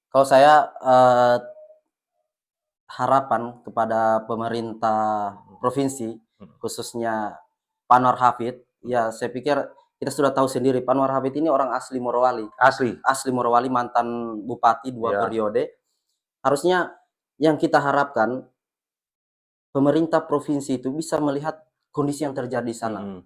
Kalau saya, harapan kepada pemerintah Mhm provinsi, mhm khususnya Pak Anwar Hafid, mhm. ya saya pikir kita sudah tahu sendiri Pak Anwar Hafid ini orang Asli? asli Morowali, mantan bupati 2 Iya. periode. Harusnya yang kita harapkan pemerintah provinsi itu bisa melihat kondisi yang terjadi di sana. Mhm.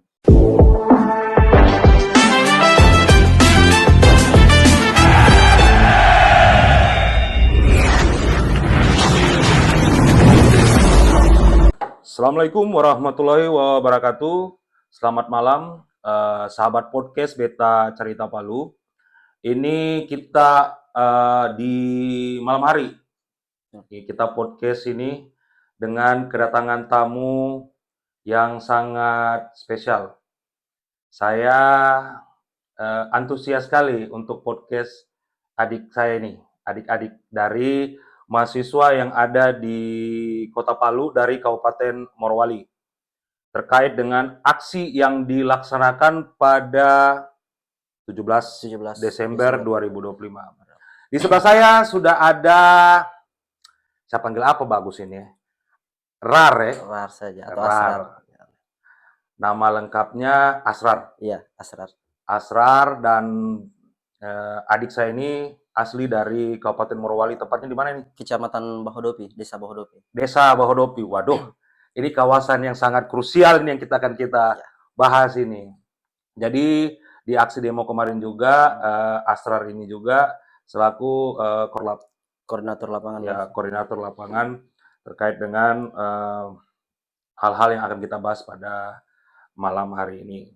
Assalamualaikum warahmatullahi wabarakatuh. Selamat malam, sahabat podcast Beta Cerita Palu. Ini kita, di malam hari. Kita podcast ini dengan kedatangan tamu yang sangat spesial. Saya, antusias sekali untuk podcast adik saya ini, adik-adik dari mahasiswa yang ada di Kota Palu dari Kabupaten Morowali, terkait dengan aksi yang dilaksanakan pada 17 17 Desember Desember 2025. Di sebelah saya sudah ada, saya panggil apa bagus ini ya? Rar ya? RAR saja atau Rar. Asrar. Nama lengkapnya Asrar. Iya, Asrar. Asrar dan adik saya ini asli dari Kabupaten Morowali. Tepatnya di mana ini? Kecamatan Bahodopi, Desa Bahodopi. Desa Bahodopi. Waduh, ini kawasan yang sangat krusial ini yang kita Ya, bahas ini. Jadi di aksi demo kemarin juga Asrar ini juga selaku koordinator lapangan ya. koordinator lapangan terkait dengan hal-hal yang akan kita bahas pada malam hari ini.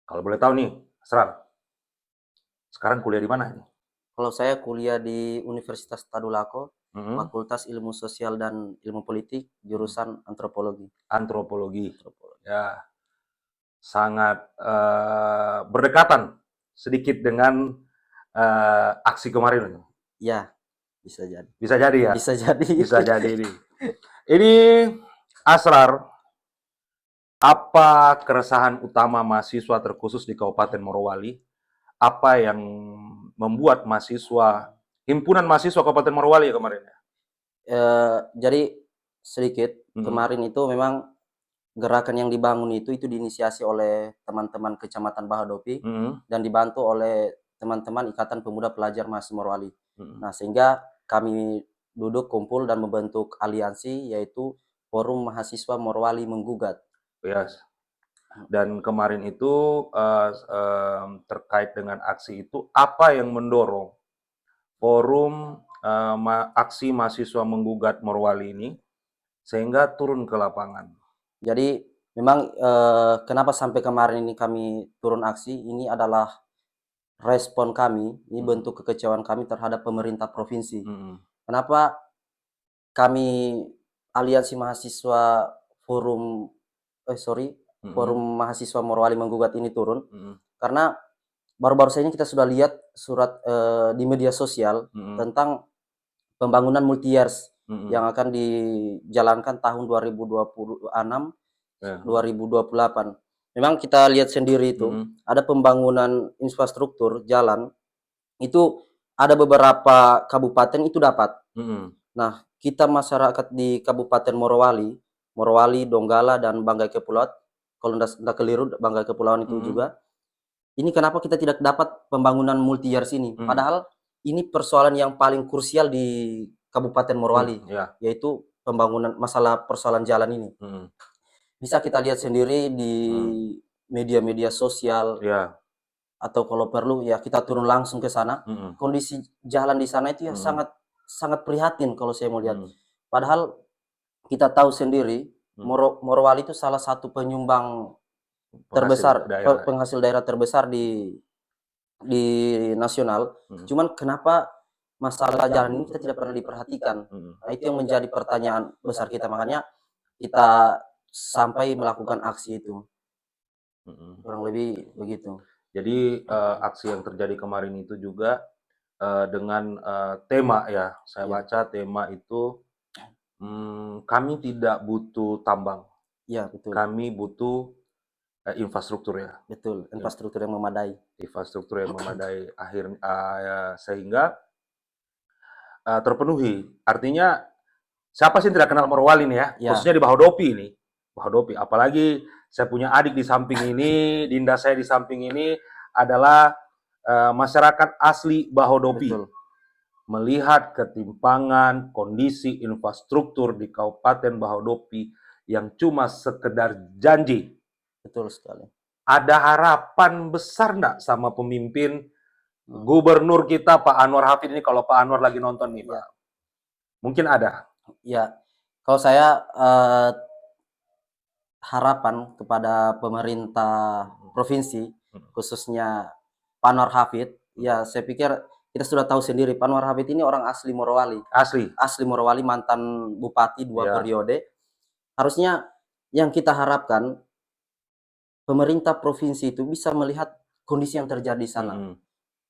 Kalau boleh tahu nih, Asrar, sekarang kuliah di mana nih? Kalau saya kuliah di Universitas Tadulako, Mhm. Fakultas Ilmu Sosial dan Ilmu Politik, jurusan Antropologi. Antropologi. Antropologi. Ya, sangat berdekatan sedikit dengan aksi kemarin. Ya, bisa jadi. Bisa jadi ya? Bisa jadi. Bisa jadi ini. Ini Asrar, apa keresahan utama mahasiswa terkhusus di Kabupaten Morowali? Apa yang membuat mahasiswa, himpunan mahasiswa Kabupaten Morowali ya kemarin ya? Jadi sedikit, Mhm, kemarin itu memang gerakan yang dibangun itu diinisiasi oleh teman-teman Kecamatan Bahodopi mhm, dan dibantu oleh teman-teman Ikatan Pemuda Pelajar Mahasiswa Morowali. mhm. Nah, sehingga kami duduk kumpul dan membentuk aliansi yaitu Forum Mahasiswa Morowali Menggugat. Yes. Dan kemarin itu terkait dengan aksi itu, apa yang mendorong forum aksi mahasiswa menggugat Morowali ini sehingga turun ke lapangan? Jadi memang, kenapa sampai kemarin ini kami turun aksi, ini adalah respon kami, ini Mhm, bentuk kekecewaan kami terhadap pemerintah provinsi. mhm, Kenapa kami aliansi mahasiswa forum mhm, Forum Mahasiswa Morowali Menggugat ini turun, mhm, karena baru-baru saja kita sudah lihat surat, di media sosial mhm, tentang pembangunan multi-years mhm, yang akan dijalankan tahun 2026, ya, 2028. Memang kita lihat sendiri itu, mhm, ada pembangunan infrastruktur jalan, itu ada beberapa kabupaten itu dapat. mhm, Nah, kita masyarakat di Kabupaten Morowali, Donggala, dan Banggai Kepulauan, kalau ndak keliru Banggai Kepulauan itu mhm, juga, ini kenapa kita tidak dapat pembangunan multi-years ini? mhm, Padahal ini persoalan yang paling krusial di Kabupaten Morowali, ya, yaitu pembangunan masalah persoalan jalan ini. mhm, Bisa kita lihat sendiri di mhm, media-media sosial ya, atau kalau perlu ya kita turun langsung ke sana. mhm, Kondisi jalan di sana itu ya mhm, sangat sangat prihatin kalau saya mau lihat. mhm, Padahal kita tahu sendiri mhm, Morowali itu salah satu penyumbang penghasil terbesar, daerah ya, penghasil daerah terbesar di nasional. mhm, Cuman kenapa masalah jalan ini kita tidak pernah diperhatikan? mhm, Nah, itu yang menjadi pertanyaan besar kita. Makanya kita sampai melakukan aksi itu. mhm. Kurang lebih begitu. Jadi aksi yang terjadi kemarin itu juga dengan tema ya, saya Iya, baca tema itu, kami tidak butuh tambang, iya betul, kami butuh infrastruktur ya, betul, ya, infrastruktur yang memadai. infrastruktur yang memadai sehingga terpenuhi. Artinya siapa sih yang tidak kenal Morowali nih ya? Ya. Khususnya di Bahodopi ini. Bahodopi. Apalagi saya punya adik di samping ini, dinda saya di samping ini adalah masyarakat asli Bahodopi. Betul. Melihat ketimpangan kondisi infrastruktur di Kabupaten Bahodopi yang cuma sekedar janji. Betul sekali. Ada harapan besar enggak sama pemimpin gubernur kita Pak Anwar Hafid ini, kalau Pak Anwar lagi nonton nih, Pak? Mungkin ada. Ya, kalau saya harapan kepada pemerintah provinsi, khususnya Pak Anwar Hafid, ya saya pikir kita sudah tahu sendiri, Pak Anwar Hafid ini orang asli Morowali. Asli Morowali, mantan bupati 2 periode. Harusnya yang kita harapkan, pemerintah provinsi itu bisa melihat kondisi yang terjadi di sana.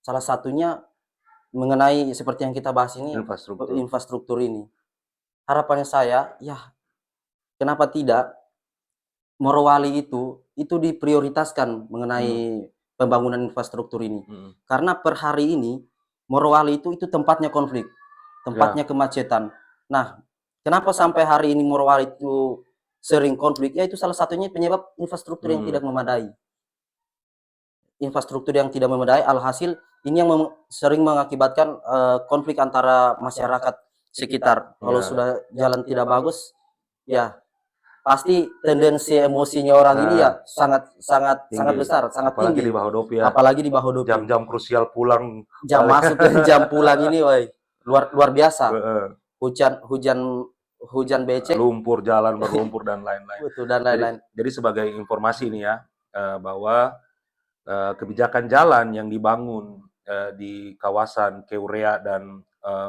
Salah satunya mengenai seperti yang kita bahas ini, infrastruktur ini. Harapannya saya, ya kenapa tidak Morowali itu diprioritaskan mengenai pembangunan infrastruktur ini. Karena per hari ini Morowali itu tempatnya konflik, tempatnya kemacetan. Nah, kenapa sampai hari ini Morowali itu sering konflik? Ya itu salah satunya penyebab infrastruktur yang tidak memadai. Infrastruktur yang tidak memadai, alhasil ini yang sering mengakibatkan konflik antara masyarakat sekitar. Kalau sudah jalan tidak bagus, ya pasti tendensi emosinya orang ini ya sangat besar, sangat apalagi tinggi. Di Bahodopi ya. Apalagi di Bahodopi. Jam-jam krusial pulang. Jam masuk dan jam pulang ini, woy, luar biasa. Hujan becek. Lumpur jalan berlumpur dan lain-lain. Betul, dan lain-lain. Jadi sebagai informasi ini ya, bahwa kebijakan jalan yang dibangun di kawasan Keurea dan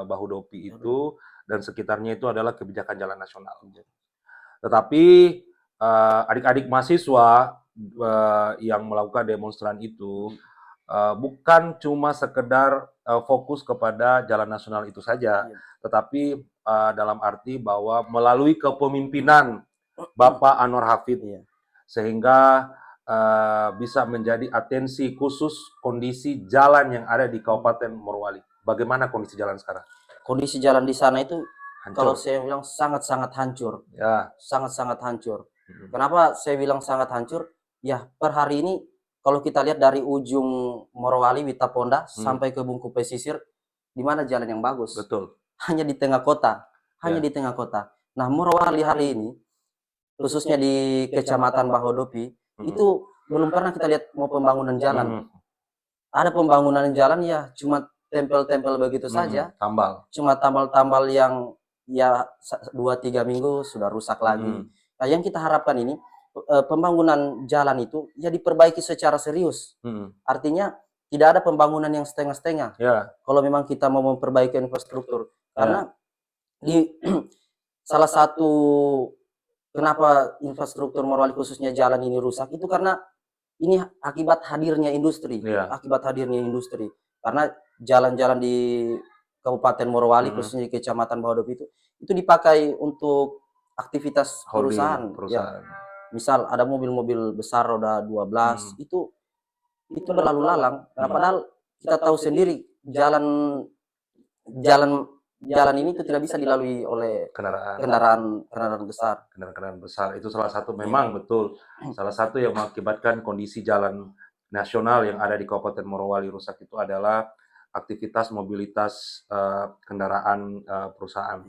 Bahodopi itu dan sekitarnya itu adalah kebijakan jalan nasional. Tetapi adik-adik mahasiswa yang melakukan demonstran itu bukan cuma sekedar fokus kepada jalan nasional itu saja, tetapi dalam arti bahwa melalui kepemimpinan Bapak Anwar Hafid, sehingga bisa menjadi atensi khusus kondisi jalan yang ada di Kabupaten Morowali. Bagaimana kondisi jalan sekarang? Kondisi jalan di sana itu hancur. Kalau saya bilang sangat-sangat hancur. Ya. Sangat-sangat hancur. Kenapa saya bilang sangat hancur? Ya, per hari ini kalau kita lihat dari ujung Morowali, Witaponda sampai ke Bungku Pesisir, di mana jalan yang bagus? Betul. Hanya di tengah kota. Hanya di tengah kota. Nah, Morowali hari ini, khususnya di Kecamatan Bahodopi, itu belum pernah kita lihat mau pembangunan jalan. Ada pembangunan jalan ya cuma tempel-tempel begitu saja. Tambal. Cuma tambal-tambal yang ya 2-3 minggu sudah rusak lagi. Nah, yang kita harapkan ini pembangunan jalan itu ya diperbaiki secara serius. Artinya tidak ada pembangunan yang setengah-setengah. Kalau memang kita mau memperbaiki infrastruktur, karena di salah satu kenapa infrastruktur Morowali khususnya jalan ini rusak itu karena ini akibat hadirnya industri. Akibat hadirnya industri. Karena jalan-jalan di Kabupaten Morowali khususnya di Kecamatan Bahodopi itu dipakai untuk aktivitas perusahaan. Ya. Misal ada mobil-mobil besar roda 12 itu berlalu lalang. Nah, padahal kita tahu sendiri jalan ini itu tidak bisa dilalui oleh kendaraan besar. Kendaraan besar itu salah satu memang betul salah satu yang mengakibatkan kondisi jalan nasional yang ada di Kabupaten Morowali rusak itu adalah aktivitas mobilitas kendaraan perusahaan.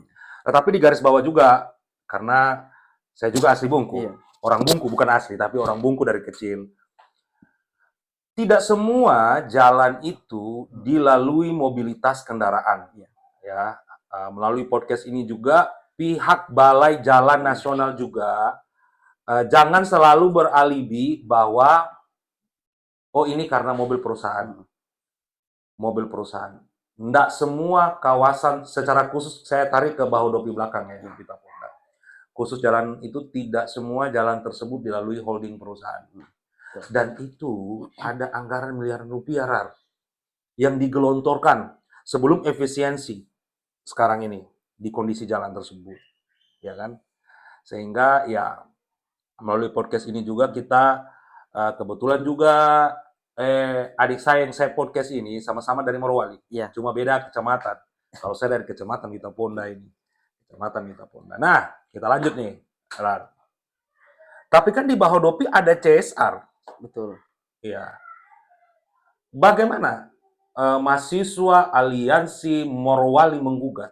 Tetapi di garis bawah juga, karena saya juga asli Bungku, orang Bungku bukan asli, tapi orang Bungku dari kecil. Tidak semua jalan itu dilalui mobilitas kendaraan. Ya, melalui podcast ini juga pihak Balai Jalan Nasional juga jangan selalu beralibi bahwa oh ini karena mobil perusahaan. Mobil perusahaan. Tidak semua kawasan, secara khusus saya tarik ke Bahodopi belakang ya, kita Ponda. Khusus jalan itu tidak semua jalan tersebut dilalui holding perusahaan. Dan itu ada anggaran miliaran rupiah yang digelontorkan sebelum efisiensi sekarang ini di kondisi jalan tersebut, ya kan? Sehingga ya melalui podcast ini juga kita kebetulan juga adik saya yang saya podcast ini sama-sama dari Morowali, cuma beda kecamatan. Kalau saya dari Kecamatan Witaponda ini. Kecamatan Witaponda. Nah, kita lanjut nih. Ran. Tapi kan di Bahodopi ada CSR. Betul. Iya. Bagaimana mahasiswa Aliansi Morowali menggugat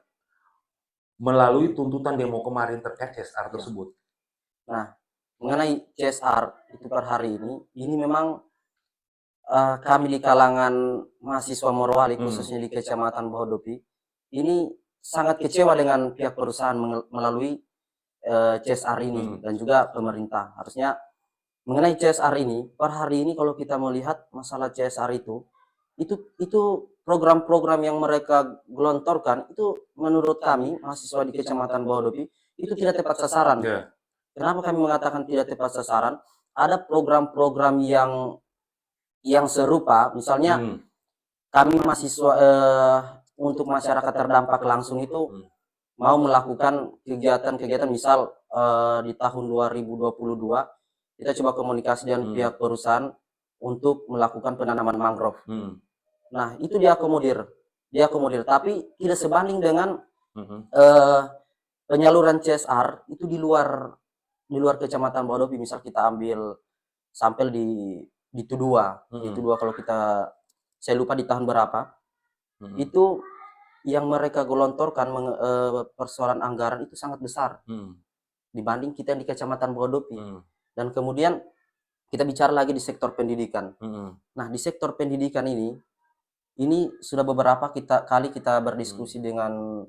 melalui tuntutan demo kemarin terkait CSR tersebut? Nah, mengenai CSR itu per hari ini memang kami di kalangan mahasiswa Morowali, khususnya di Kecamatan Bahodopi, ini sangat kecewa dengan pihak perusahaan melalui CSR ini dan juga pemerintah. Harusnya mengenai CSR ini, per hari ini kalau kita melihat masalah CSR itu program-program yang mereka gelontorkan itu menurut kami mahasiswa di Kecamatan Bahodopi itu tidak tepat sasaran. Yeah. Kenapa kami mengatakan tidak tepat sasaran? Ada program-program yang serupa, misalnya kami mahasiswa untuk masyarakat terdampak langsung itu mau melakukan kegiatan-kegiatan, misal di tahun 2022 kita coba komunikasi dengan pihak perusahaan untuk melakukan penanaman mangrove. Nah, itu diakomodir, tapi tidak sebanding dengan penyaluran CSR itu di luar Kecamatan Bahodopi. Misal kita ambil sampel di Tudua, kalau kita, saya lupa di tahun berapa, itu yang mereka gelontorkan persoalan anggaran itu sangat besar dibanding kita yang di Kecamatan Bahodopi. Dan kemudian kita bicara lagi di sektor pendidikan. Nah, di sektor pendidikan ini sudah beberapa kali kita berdiskusi dengan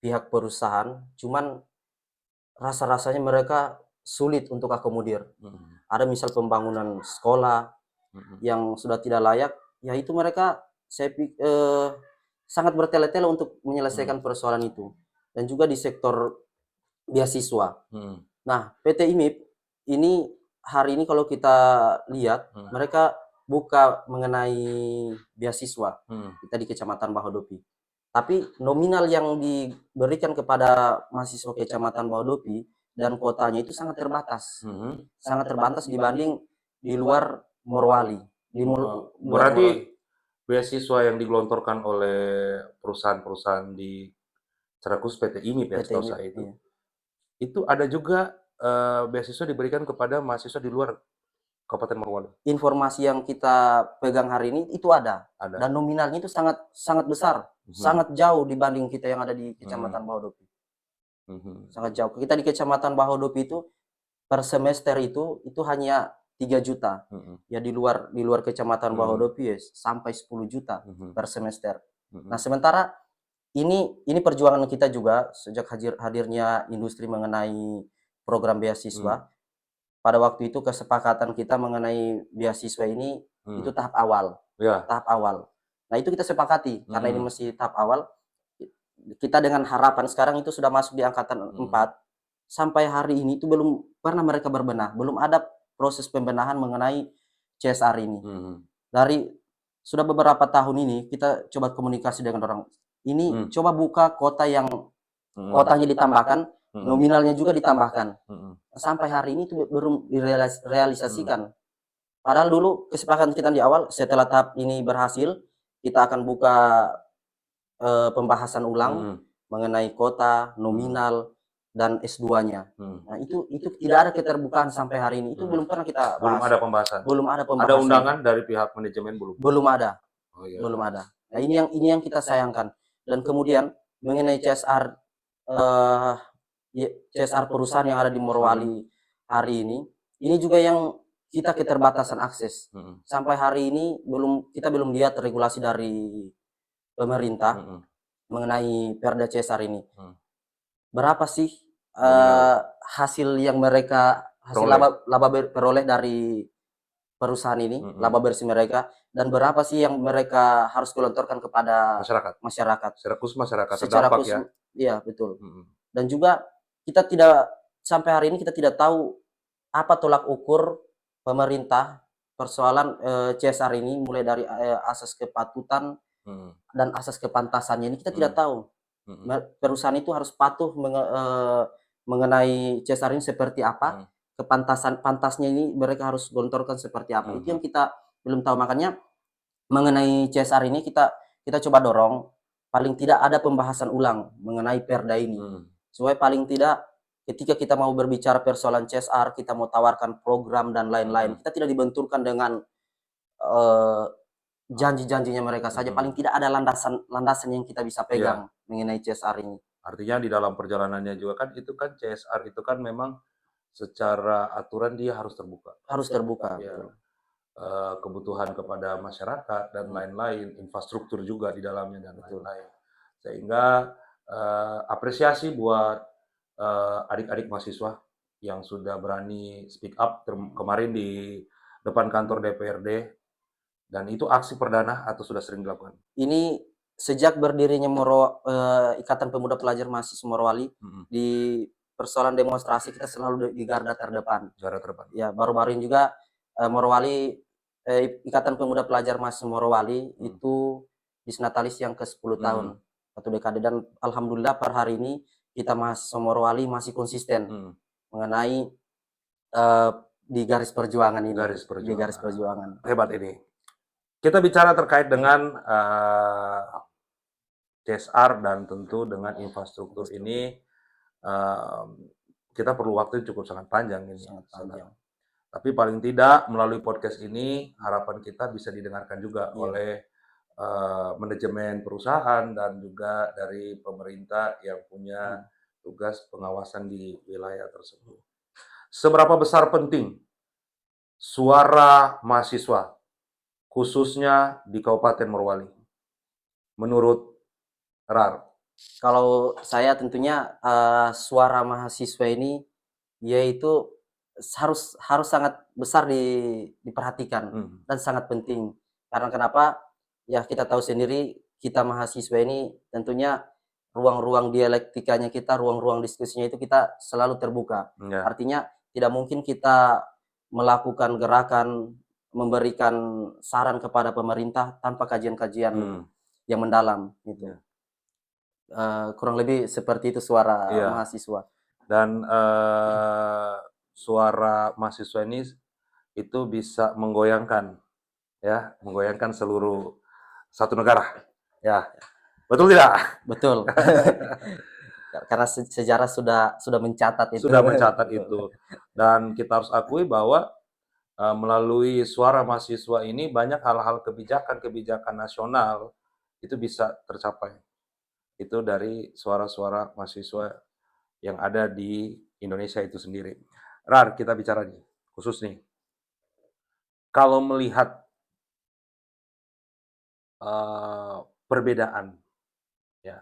pihak perusahaan, cuman rasa-rasanya mereka sulit untuk akomodir. Ada misal pembangunan sekolah yang sudah tidak layak, ya itu mereka sangat bertele-tele untuk menyelesaikan persoalan itu. Dan juga di sektor beasiswa. Nah, PT IMIP ini hari ini kalau kita lihat, mereka buka mengenai beasiswa kita di Kecamatan Bahodopi. Tapi nominal yang diberikan kepada mahasiswa Kecamatan Bahodopi dan kotanya itu sangat terbatas. Sangat terbatas dibanding di luar Morowali. Berarti beasiswa yang digelontorkan oleh perusahaan-perusahaan di Serakus PT IMIP ya, setahu saya itu. Iya. Itu ada juga beasiswa diberikan kepada mahasiswa di luar Kabupaten Morowali. Informasi yang kita pegang hari ini itu ada. Dan nominalnya itu sangat besar, sangat jauh dibanding kita yang ada di Kecamatan Bahodopi. Sangat jauh. Kita di Kecamatan Bahodopi itu per semester itu hanya 3 juta. Ya di luar Kecamatan Bahodopi ya sampai 10 juta per semester. Nah, sementara ini perjuangan kita juga sejak hadirnya industri mengenai program beasiswa. Pada waktu itu kesepakatan kita mengenai beasiswa ini itu tahap awal. Tahap awal. Nah, itu kita sepakati karena ini masih tahap awal. Kita dengan harapan sekarang itu sudah masuk di angkatan 4. Sampai hari ini itu belum pernah mereka berbenah, belum ada proses pembenahan mengenai CSR ini. Dari sudah beberapa tahun ini kita coba komunikasi dengan orang. Ini coba buka kota yang kotanya ditambahkan, nominalnya juga ditambahkan. Sampai hari ini itu belum direalisasikan. Padahal dulu kesepakatan kita di awal, setelah tahap ini berhasil, kita akan buka pembahasan ulang mengenai kota, nominal, dan S2-nya. Nah, itu tidak ada keterbukaan sampai hari ini. Itu belum pernah kita bahas. Belum ada pembahasan. Belum ada pembahasan. Ada undangan dari pihak manajemen belum? Belum ada. Oh, iya. Belum ada. Nah, ini yang kita sayangkan. Dan kemudian mengenai CSR perusahaan yang ada di Morowali hari ini juga yang kita keterbatasan akses. Sampai hari ini kita belum lihat regulasi dari pemerintah mengenai Perda CSR ini. Berapa sih hasil yang mereka laba peroleh dari perusahaan ini, laba bersih mereka, dan berapa sih yang mereka harus gelontorkan kepada masyarakat. Secara khusus masyarakat secara terdampak khusus, ya. Iya, betul. Dan juga kita tidak sampai hari ini kita tidak tahu apa tolak ukur pemerintah persoalan CSR ini, mulai dari asas kepatutan dan asas kepantasannya ini kita tidak tahu. Perusahaan itu harus patuh mengenai CSR ini seperti apa, pantasnya ini mereka harus gelontorkan seperti apa. Itu yang kita belum tahu. Makanya mengenai CSR ini kita coba dorong paling tidak ada pembahasan ulang mengenai perda ini. Supaya paling tidak ketika kita mau berbicara persoalan CSR, kita mau tawarkan program dan lain-lain, kita tidak dibenturkan dengan janji-janjinya mereka saja. Paling tidak ada landasan yang kita bisa pegang mengenai CSR ini. Artinya di dalam perjalanannya juga kan itu kan CSR itu kan memang secara aturan dia harus terbuka. Harus terbuka. Ya. Kebutuhan kepada masyarakat dan lain-lain, infrastruktur juga di dalamnya dan lain-lain. Sehingga apresiasi buat adik-adik mahasiswa yang sudah berani speak up kemarin di depan kantor DPRD, dan itu aksi perdana atau sudah sering dilakukan? Ini sejak berdirinya Ikatan Pemuda Pelajar Mahasiswa Morowali, di persoalan demonstrasi kita selalu di garda terdepan. Garda terdepan. Ya, baru-baru ini juga Morowali, Ikatan Pemuda Pelajar Mahasiswa Morowali itu disnatalis yang ke-10 tahun, 1 dekade, dan alhamdulillah per hari ini kita mahasiswa Morowali masih konsisten mengenai di garis perjuangan ini. Di garis perjuangan. Hebat ini. Kita bicara terkait dengan CSR dan tentu dengan infrastruktur ini, kita perlu waktu cukup sangat panjang ini. Sangat panjang. Tapi paling tidak melalui podcast ini harapan kita bisa didengarkan juga oleh manajemen perusahaan dan juga dari pemerintah yang punya tugas pengawasan di wilayah tersebut. Seberapa besar penting suara mahasiswa khususnya di Kabupaten Morowali menurut RAR? Kalau saya tentunya suara mahasiswa ini yaitu harus sangat besar diperhatikan dan sangat penting. Karena kenapa? Ya kita tahu sendiri, kita mahasiswa ini tentunya ruang-ruang dialektikanya kita, ruang-ruang diskusinya itu kita selalu terbuka. Artinya tidak mungkin kita melakukan gerakan, memberikan saran kepada pemerintah tanpa kajian-kajian yang mendalam gitu. Kurang lebih seperti itu suara mahasiswa. Dan suara mahasiswa ini itu bisa menggoyangkan seluruh satu negara. Ya. Betul tidak? Betul. Karena sejarah sudah mencatat itu. Sudah mencatat itu. Dan kita harus akui bahwa melalui suara mahasiswa ini banyak hal-hal kebijakan nasional itu bisa tercapai. Itu dari suara-suara mahasiswa yang ada di Indonesia itu sendiri. RAR, kita bicara nih, khusus nih. Kalau melihat perbedaan ya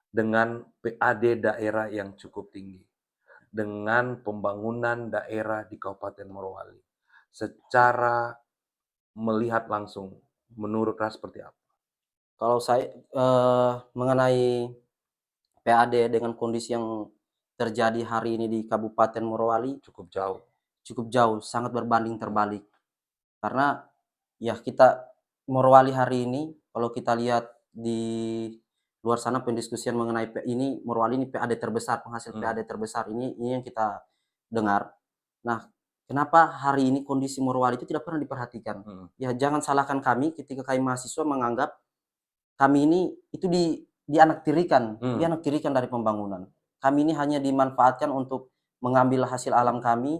dengan PAD daerah yang cukup tinggi dengan pembangunan daerah di Kabupaten Morowali, secara melihat langsung menurut RAR seperti apa? Kalau saya mengenai PAD dengan kondisi yang terjadi hari ini di Kabupaten Morowali cukup jauh, sangat berbanding terbalik. Karena ya kita Morowali hari ini, kalau kita lihat di luar sana pendiskusian mengenai ini, Morowali ini PAD terbesar, penghasil PAD terbesar, ini yang kita dengar. Nah, kenapa hari ini kondisi Morowali itu tidak pernah diperhatikan? Ya jangan salahkan kami ketika kami mahasiswa menganggap kami ini itu dianaktirikan dari pembangunan. Kami ini hanya dimanfaatkan untuk mengambil hasil alam kami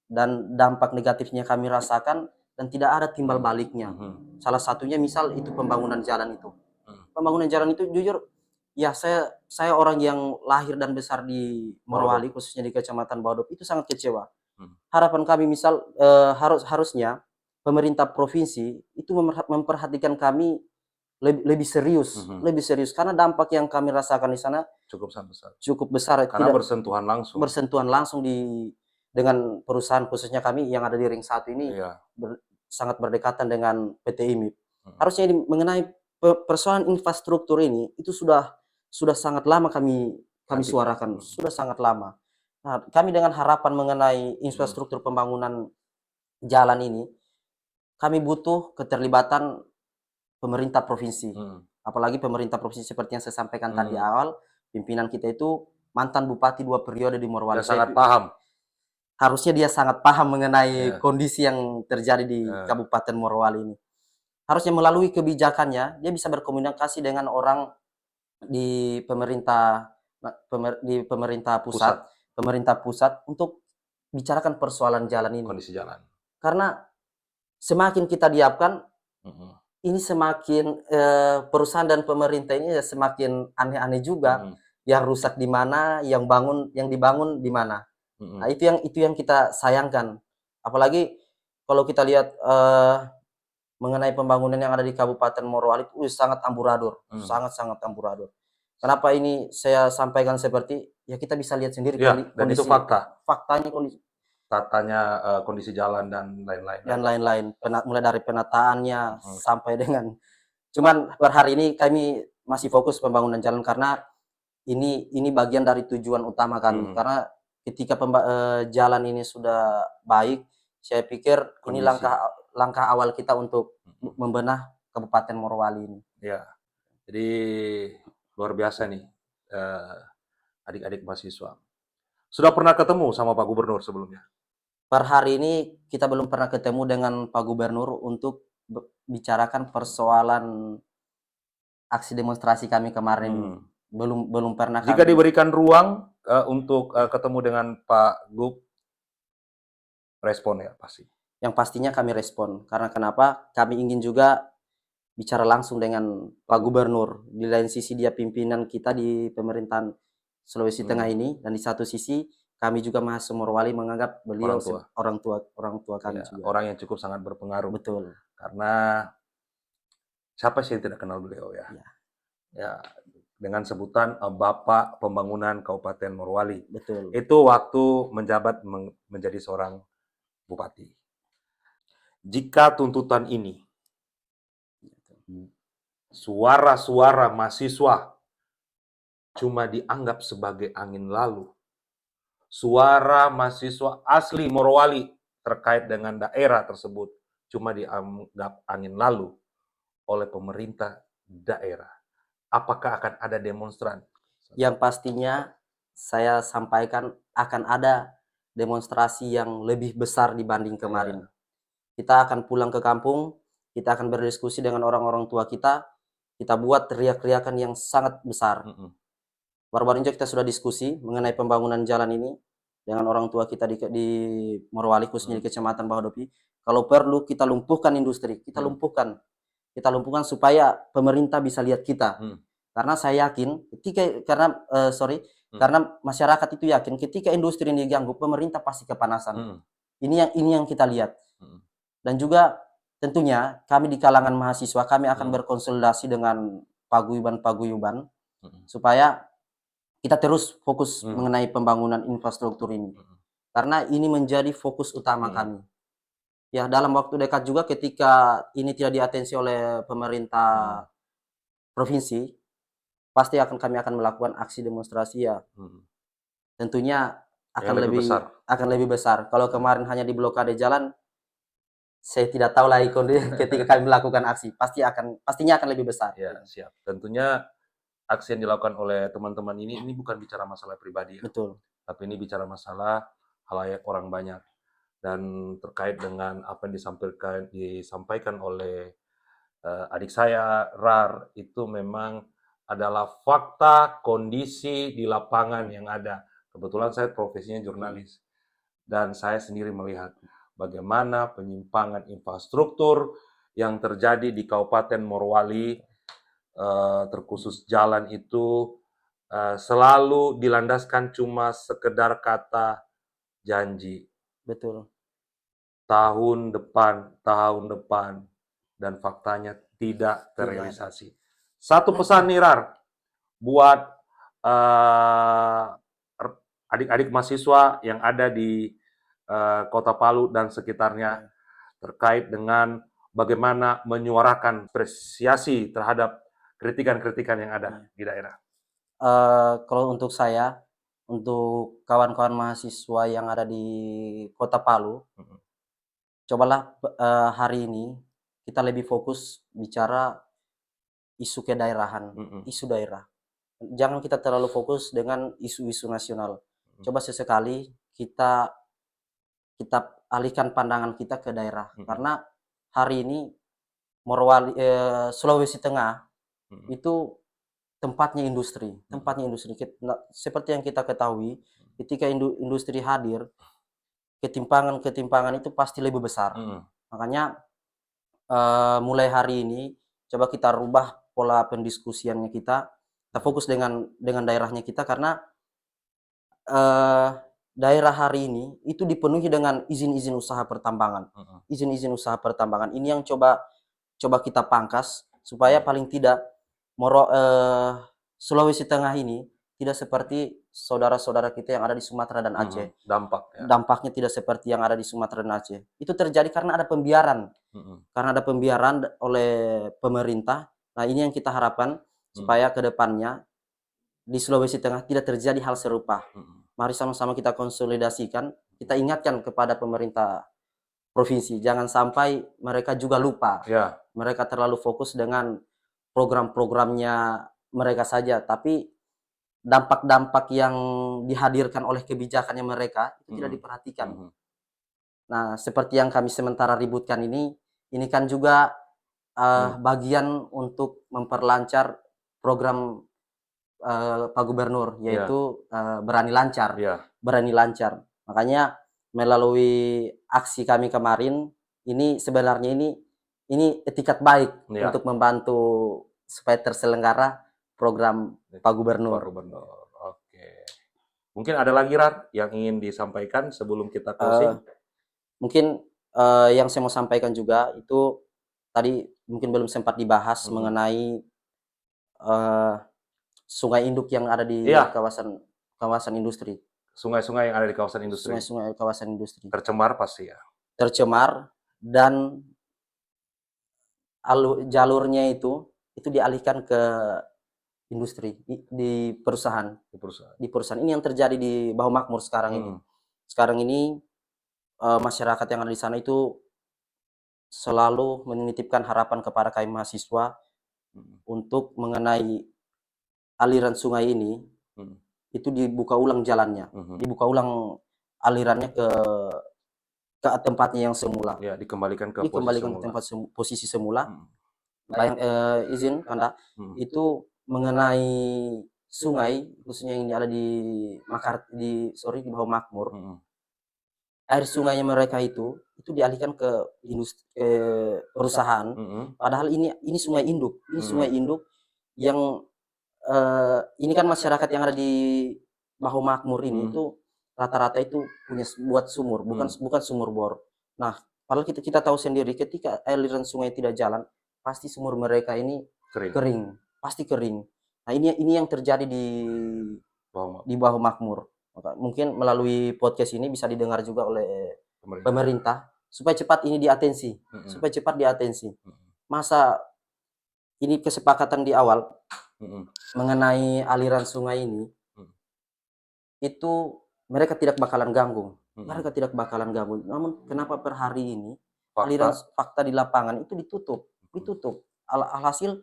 dan dampak negatifnya kami rasakan dan tidak ada timbal baliknya. Salah satunya misal itu pembangunan jalan itu. Pembangunan jalan itu jujur ya saya orang yang lahir dan besar di Morowali, khususnya di Kecamatan Bahodop, itu sangat kecewa. Harapan kami misal harusnya pemerintah provinsi itu memperhatikan kami lebih serius karena dampak yang kami rasakan di sana cukup besar karena bersentuhan langsung dengan perusahaan, khususnya kami yang ada di Ring 1 ini sangat berdekatan dengan PT IMIP. Harusnya mengenai persoalan infrastruktur ini itu sudah sangat lama kami suarakan, sudah sangat lama. Nah, kami dengan harapan mengenai infrastruktur pembangunan jalan ini, kami butuh keterlibatan pemerintah provinsi. Apalagi pemerintah provinsi seperti yang saya sampaikan tadi awal, pimpinan kita itu mantan bupati 2 periode di Morowali. Dia sangat paham. Harusnya dia sangat paham mengenai kondisi yang terjadi di Kabupaten Morowali ini. Harusnya melalui kebijakannya dia bisa berkomunikasi dengan orang di pemerintah di pemerintah pusat untuk bicarakan persoalan jalan ini. Kondisi jalan. Karena semakin kita diamkan, Mhm. ini semakin perusahaan dan pemerintah ini ya semakin aneh-aneh juga. Mhm. Yang rusak di mana, yang dibangun di mana. Nah, Mhm. itu yang kita sayangkan. Apalagi kalau kita lihat mengenai pembangunan yang ada di Kabupaten Morowali itu sangat amburadul, Mhm. sangat-sangat amburadul. Kenapa ini saya sampaikan seperti ya kita bisa lihat sendiri Ya, dan itu kondisi fakta. faktanya kondisi Tatanya, kondisi jalan dan lain-lain kan. dan lain-lain. Mulai dari penataannya Mhm. sampai dengan cuman per hari ini kami masih fokus pembangunan jalan karena ini bagian dari tujuan utama kami. Mhm. Karena ketika jalan ini sudah baik, saya pikir ini Kondisi. langkah awal kita untuk Mhm. membenah Kabupaten Morowali ini. Ya, jadi luar biasa nih, adik-adik mahasiswa. Sudah pernah ketemu sama Pak Gubernur sebelumnya? Per hari ini kita belum pernah ketemu dengan Pak Gubernur untuk bicarakan persoalan aksi demonstrasi kami kemarin ini. Hmm. Belum pernah Jika kami. diberikan ruang, untuk, ketemu dengan Pak Gub, respon ya pasti? Yang pastinya kami respon. Karena kenapa? Kami ingin juga bicara langsung dengan Pak Gubernur. Di lain sisi dia pimpinan kita di pemerintahan Sulawesi Tengah ini, dan di satu sisi kami juga mahasiswa Morowali menganggap beliau Orang tua. orang tua kami Ya, juga. orang yang cukup sangat berpengaruh. Betul. Karena siapa sih yang tidak kenal beliau ya? Ya, Ya, dengan sebutan, Bapak Pembangunan Kabupaten Morowali. betul. Itu waktu menjabat menjadi seorang bupati. Jika tuntutan ini, suara-suara mahasiswa cuma dianggap sebagai angin lalu, suara mahasiswa asli Morowali terkait dengan daerah tersebut cuma dianggap angin lalu oleh pemerintah daerah, apakah akan ada demonstran? Yang pastinya saya sampaikan akan ada demonstrasi yang lebih besar dibanding kemarin. Ya. Kita akan pulang ke kampung, kita akan berdiskusi dengan orang-orang tua kita buat teriak-teriakan yang sangat besar. Mhm. Baru-baru ini kita sudah diskusi mengenai pembangunan jalan ini dengan orang tua kita di Morowali, khususnya di Kecamatan Bahodopi. Kalau perlu kita lumpuhkan industri, kita lumpuhkan supaya pemerintah bisa lihat kita. Karena saya yakin karena masyarakat itu yakin ketika industri ini diganggu, pemerintah pasti kepanasan. Ini yang kita lihat. Dan juga tentunya kami di kalangan mahasiswa kami akan berkonsultasi dengan paguyuban supaya kita terus fokus mengenai pembangunan infrastruktur ini. Karena ini menjadi fokus utama kami. Ya, dalam waktu dekat juga ketika ini tidak diatensi oleh pemerintah provinsi, pasti kami akan melakukan aksi demonstrasi ya. Tentunya akan lebih besar. Kalau kemarin hanya di blokade jalan, saya tidak tahu lagi ketika kami melakukan aksi, pastinya akan lebih besar. Ya, siap. Tentunya aksi yang dilakukan oleh teman-teman ini bukan bicara masalah pribadi ya. Betul. Tapi ini bicara masalah halayak orang banyak. Dan terkait dengan apa yang disampaikan oleh adik saya, RAR, itu memang adalah fakta kondisi di lapangan yang ada. Kebetulan saya profesinya jurnalis. Dan saya sendiri melihat bagaimana penyimpangan infrastruktur yang terjadi di Kabupaten Morowali, terkhusus jalan itu, selalu dilandaskan cuma sekedar kata janji. Betul. Tahun depan, dan faktanya tidak terrealisasi. Satu pesan nih, Rar, buat adik-adik mahasiswa yang ada di Kota Palu dan sekitarnya terkait dengan bagaimana menyuarakan apresiasi terhadap kritikan-kritikan yang ada di daerah. Kalau untuk saya, untuk kawan-kawan mahasiswa yang ada di Kota Palu, cobalah hari ini kita lebih fokus bicara isu kedaerahan, isu daerah. Jangan kita terlalu fokus dengan isu-isu nasional. Coba sesekali kita alihkan pandangan kita ke daerah. Karena hari ini Morowali, Sulawesi Tengah itu tempatnya industri. Nah, seperti yang kita ketahui, ketika industri hadir, ketimpangan itu pasti lebih besar. Makanya mulai hari ini coba kita rubah pola pendiskusiannya kita fokus dengan daerahnya kita, karena daerah hari ini itu dipenuhi dengan izin-izin usaha pertambangan. Izin-izin usaha pertambangan ini yang coba kita pangkas supaya paling tidak Sulawesi Tengah ini tidak seperti saudara-saudara kita yang ada di Sumatera dan Aceh. Dampaknya tidak seperti yang ada di Sumatera dan Aceh. Itu terjadi karena ada pembiaran. Karena ada pembiaran oleh pemerintah. Nah, ini yang kita harapkan supaya ke depannya di Sulawesi Tengah tidak terjadi hal serupa. Mari sama-sama kita konsolidasikan, kita ingatkan kepada pemerintah provinsi, jangan sampai mereka juga lupa. Mereka terlalu fokus dengan program-programnya mereka saja, tapi dampak-dampak yang dihadirkan oleh kebijakannya mereka itu tidak diperhatikan. Nah, seperti yang kami sementara ributkan ini kan juga bagian untuk memperlancar program Pak Gubernur, yaitu berani lancar. Berani lancar. Makanya melalui aksi kami kemarin, ini sebenarnya ini etikat baik untuk membantu supaya terselenggara program Pak Gubernur. Oke. Mungkin ada lagi, Rar, yang ingin disampaikan sebelum kita closing? Mungkin yang saya mau sampaikan juga itu tadi mungkin belum sempat dibahas mengenai sungai induk yang ada di kawasan industri. Sungai-sungai yang ada di kawasan industri. Sungai-sungai kawasan industri. Tercemar pasti ya. Tercemar dan jalurnya itu dialihkan ke industri di perusahaan. Di perusahaan. Ini yang terjadi di Bahu Makmur sekarang ini. Sekarang ini masyarakat yang ada di sana itu selalu menitipkan harapan kepada kami mahasiswa untuk mengenai aliran sungai ini itu dibuka ulang jalannya, dibuka ulang alirannya ke tempatnya yang semula. Dikembalikan ke posisi semula. Izin Kanda, itu mengenai sungai khususnya yang ada di Bahu Makmur. Air sungainya mereka itu dialihkan ke perusahaan. Padahal ini sungai induk, yang ini kan masyarakat yang ada di Bahu Makmur ini itu rata-rata itu punya buat sumur, bukan sumur bor. Nah, padahal kita tahu sendiri ketika aliran sungai tidak jalan, pasti sumur mereka ini kering, pasti kering. Nah, ini yang terjadi di Bahu Makmur. Mungkin melalui podcast ini bisa didengar juga oleh pemerintah supaya cepat ini diatensi, Masa ini kesepakatan di awal mengenai aliran sungai ini itu mereka tidak bakalan ganggu. Namun kenapa per hari ini aliran fakta di lapangan itu ditutup. Alhasil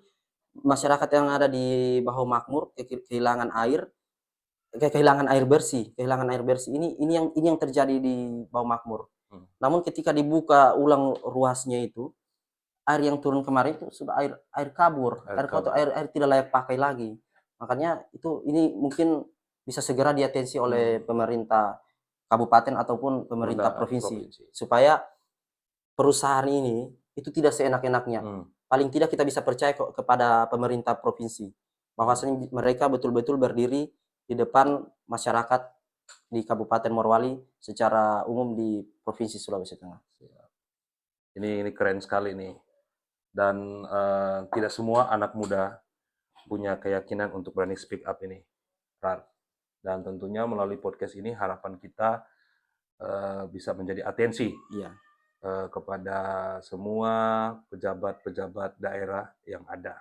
masyarakat yang ada di Bahu Makmur kehilangan air bersih. Ini yang terjadi di Bahu Makmur. Namun ketika dibuka ulang ruasnya itu, air yang turun kemarin itu sudah air kabur, air tidak layak pakai lagi. Makanya ini mungkin bisa segera diatensi oleh pemerintah kabupaten ataupun pemerintah provinsi supaya perusahaan ini itu tidak seenak-enaknya. Paling tidak kita bisa percaya kepada pemerintah provinsi bahwasanya mereka betul-betul berdiri di depan masyarakat di Kabupaten Morowali secara umum di Provinsi Sulawesi Tengah. Ini keren sekali nih. Dan tidak semua anak muda punya keyakinan untuk berani speak up ini, Rar. Dan tentunya melalui podcast ini harapan kita bisa menjadi atensi kepada semua pejabat-pejabat daerah yang ada.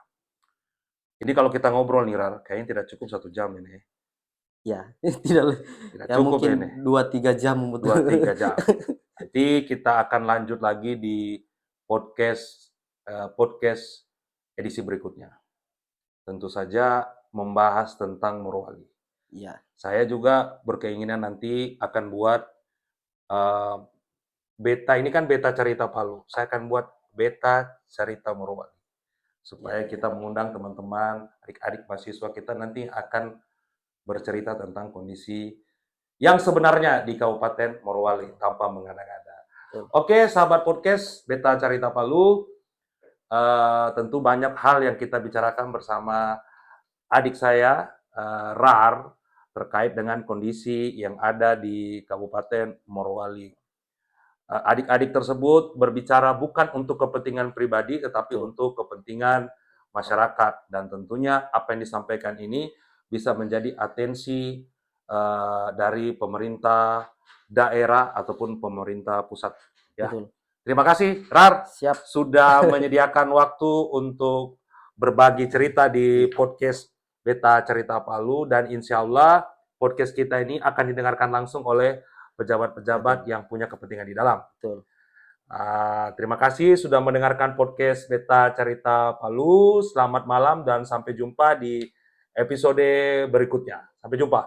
Ini kalau kita ngobrol nih, Rar, kayaknya tidak cukup 1 jam ini. Ya, tidak cukup mungkin ini. 2-3 jam. 2-3 jam. Nanti kita akan lanjut lagi di podcast edisi berikutnya. Tentu saja membahas tentang Morowali. Saya juga berkeinginan nanti akan buat beta, ini kan beta cerita Palu. Saya akan buat beta cerita Morowali. supaya kita mengundang teman-teman, adik-adik mahasiswa kita nanti akan bercerita tentang kondisi yang sebenarnya di Kabupaten Morowali tanpa mengada-ngada. Oke, sahabat podcast Beta Carita Palu, tentu banyak hal yang kita bicarakan bersama adik saya, Rar, terkait dengan kondisi yang ada di Kabupaten Morowali. Adik-adik tersebut berbicara bukan untuk kepentingan pribadi, tetapi untuk kepentingan masyarakat. Dan tentunya apa yang disampaikan ini bisa menjadi atensi dari pemerintah daerah ataupun pemerintah pusat. Ya. Betul. Terima kasih, Rar, Siap. sudah menyediakan waktu untuk berbagi cerita di podcast Beta Cerita Palu, dan insya Allah podcast kita ini akan didengarkan langsung oleh pejabat-pejabat yang punya kepentingan di dalam. Betul. Terima kasih sudah mendengarkan podcast Beta Cerita Palu. Selamat malam dan sampai jumpa di episode berikutnya. Sampai jumpa.